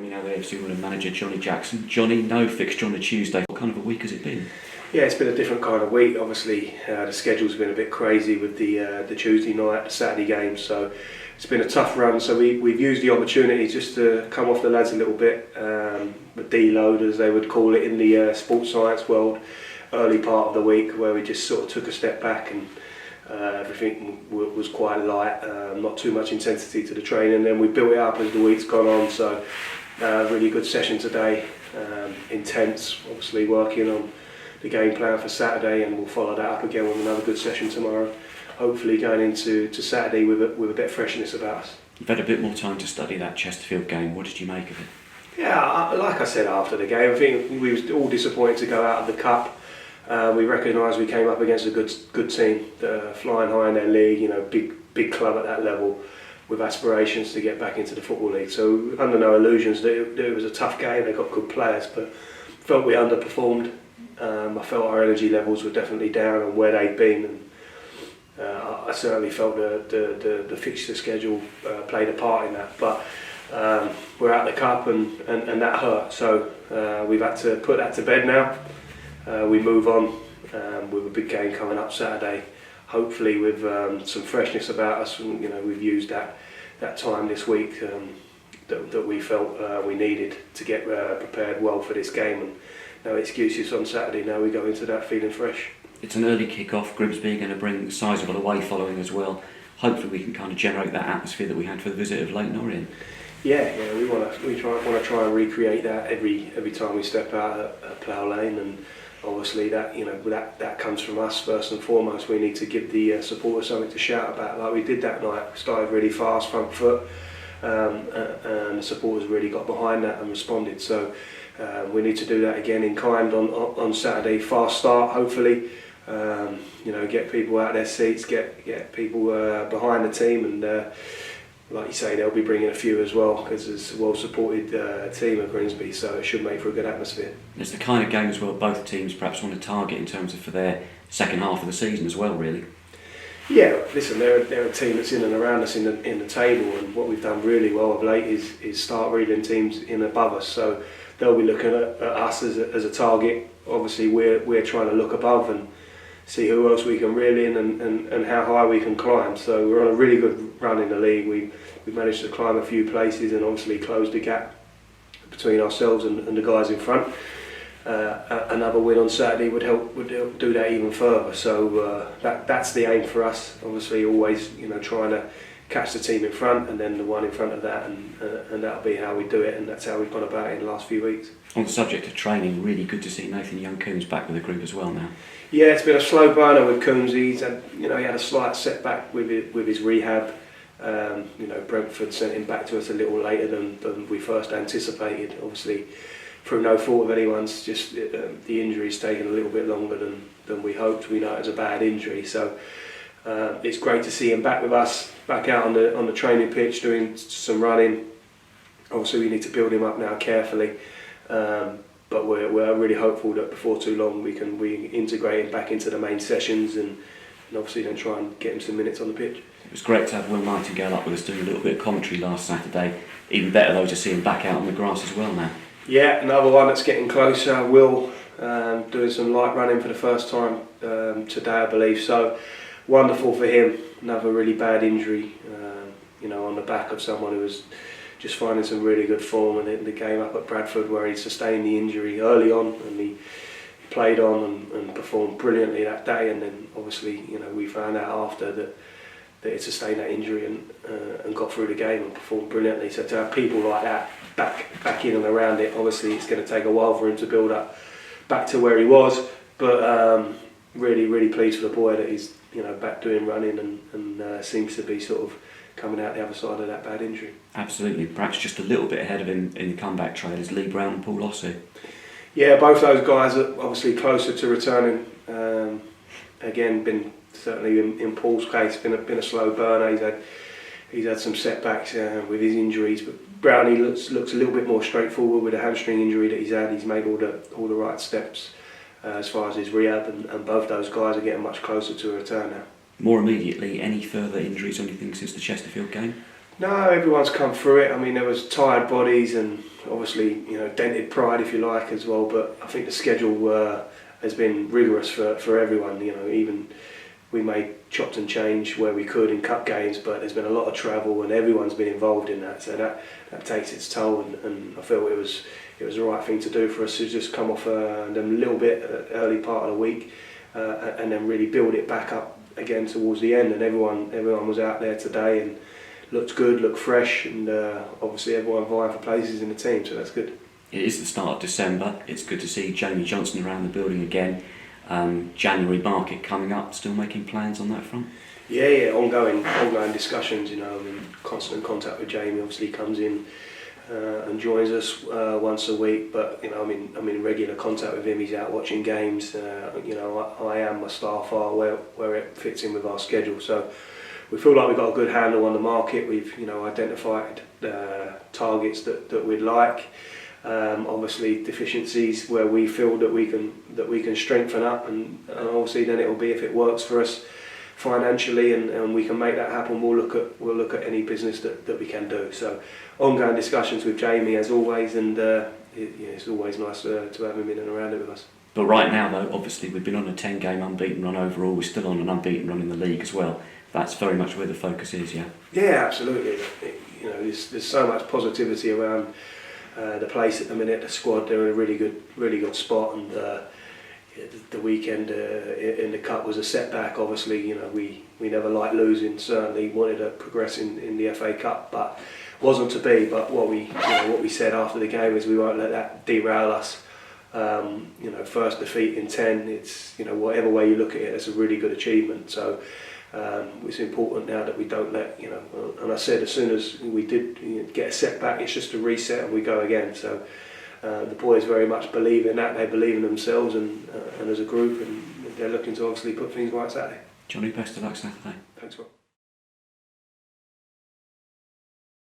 joining our AFC Wimbledon manager Johnnie Jackson. Johnny, no fixture on the Tuesday. What kind of a week has it been? Yeah, it's been a different kind of week. Obviously, the schedule's been a bit crazy with the Tuesday night, the Saturday games. So it's been a tough run. So we've used the opportunity just to come off the lads a little bit. The deload, as they would call it in the sports science world, early part of the week where we just sort of took a step back and everything was quite light, not too much intensity to the training. Then we built it up as the week's gone on. So really good session today, intense, obviously working on the game plan for Saturday, and we'll follow that up again with another good session tomorrow. Hopefully going into Saturday with a bit of freshness about us. You've had a bit more time to study that Chesterfield game. What did you make of it? Yeah, like I said after the game, I think we were all disappointed to go out of the cup. We recognised we came up against a good team, flying high in their league. You know, big club at that level, with aspirations to get back into the Football League. So under no illusions that it was a tough game. They got good players, but felt we underperformed. I felt our energy levels were definitely down on where they'd been, and I certainly felt the fixture schedule played a part in that. But we're out the cup, and that hurt. So we've had to put that to bed now. We move on with a big game coming up Saturday. Hopefully with some freshness about us. You know, we've used that time this week that we felt we needed to get prepared well for this game. And no excuses on Saturday. Now we go into that feeling fresh. It's an early kick-off. Grimsby are going to bring sizable away following as well. Hopefully we can kind of generate that atmosphere that we had for the visit of Leighton Orient. Yeah, we want to try and recreate that every time we step out at Plough Lane, and obviously that comes from us first and foremost. We need to give the supporters something to shout about, like we did that night. We started really fast, front foot, and the supporters really got behind that and responded. So we need to do that again in kind on Saturday. Fast start, hopefully. Get people out of their seats, get people behind the team, and like you say, they'll be bringing a few as well, because it's a well-supported team at Grimsby, so it should make for a good atmosphere. It's the kind of game as well both teams perhaps want to target in terms of for their second half of the season as well, really. Yeah, listen, they're a team that's in and around us in the table, and what we've done really well of late is start reeling teams in above us. So they'll be looking at us as a target. Obviously, we're trying to look above and see who else we can reel in and how high we can climb. So we're on a really good run in the league. We've managed to climb a few places and obviously close the gap between ourselves and the guys in front. Another win on Saturday would help do that even further. So that's the aim for us. Obviously, always trying to catch the team in front and then the one in front of that, and that'll be how we do it, and that's how we've gone about it in the last few weeks. On the subject of training, really good to see Nathan Young-Coombes back with the group as well now. Yeah, it's been a slow burner with Coombes. He had a slight setback with his rehab. Brentford sent him back to us a little later than we first anticipated. Obviously, through no fault of anyone's, just the injury's taken a little bit longer than we hoped. We know it was a bad injury, so it's great to see him back with us, back out on the training pitch doing some running. Obviously, we need to build him up now carefully. But we're really hopeful that before too long we integrate him back into the main sessions and obviously then try and get him some minutes on the pitch. It was great to have Will Nightingale up with us doing a little bit of commentary last Saturday. Even better though to see him back out on the grass as well now. Yeah, another one that's getting closer. Will doing some light running for the first time today, I believe. So wonderful for him. Another really bad injury, on the back of someone who was just finding some really good form, and in the game up at Bradford where he sustained the injury early on, and he played on and performed brilliantly that day, and then obviously we found out after that he sustained that injury and got through the game and performed brilliantly. So to have people like that back in and around it, obviously it's going to take a while for him to build up back to where he was, but really pleased for the boy that he's back doing running and seems to be sort of coming out the other side of that bad injury. Absolutely, perhaps just a little bit ahead of him in the comeback trail is Lee Brown and Paul Ossie. Yeah, both those guys are obviously closer to returning. Again, been certainly in Paul's case, been a slow burner. He's had some setbacks with his injuries, but Brownie looks a little bit more straightforward with a hamstring injury that he's had. He's made all the right steps as far as his rehab, and both those guys are getting much closer to a return now. More immediately, any further injuries or anything since the Chesterfield game? No, everyone's come through it. I mean, there was tired bodies and obviously, dented pride, if you like, as well. But I think the schedule has been rigorous for everyone. Even we made chopped and changed where we could in cup games, but there's been a lot of travel and everyone's been involved in that. So that takes its toll, and I feel it was the right thing to do for us to just come off them a little bit early part of the week, and then really build it back up again towards the end. And everyone was out there today and looked good, looked fresh, and obviously everyone vying for places in the team, so that's good. It is the start of December. It's good to see Johnnie Jackson around the building again. January market coming up. Still making plans on that front? Yeah, ongoing discussions. I'm in constant contact with Jamie. Obviously, he comes in and joins us once a week. But I'm in regular contact with him. He's out watching games. I am. My staff are where it fits in with our schedule. So we feel like we've got a good handle on the market. We've identified targets that we'd like. Obviously deficiencies where we feel that we can strengthen up, and obviously then it will be, if it works for us financially and we can make that happen, we'll look at any business that we can do. So ongoing discussions with Jamie as always, and it's always nice to have him in and around it with us. But right now though, obviously we've been on a 10-game unbeaten run overall. We're still on an unbeaten run in the league as well. That's very much where the focus is, yeah? Yeah, absolutely. There's so much positivity around the place at the minute. The squad, they're in a really good spot, and the weekend in the cup was a setback. Obviously, we never liked losing. Certainly wanted to progress in the FA Cup, but wasn't to be. But what we said after the game is we won't let that derail us. First defeat in 10. It's whatever way you look at it, it's a really good achievement. So it's important now that we don't let and I said as soon as we did get a setback, it's just a reset and we go again. So the boys very much believe in that. They believe in themselves and as a group, and they're looking to obviously put things right Saturday. Johnny, best of luck Saturday. Thanks, Rob.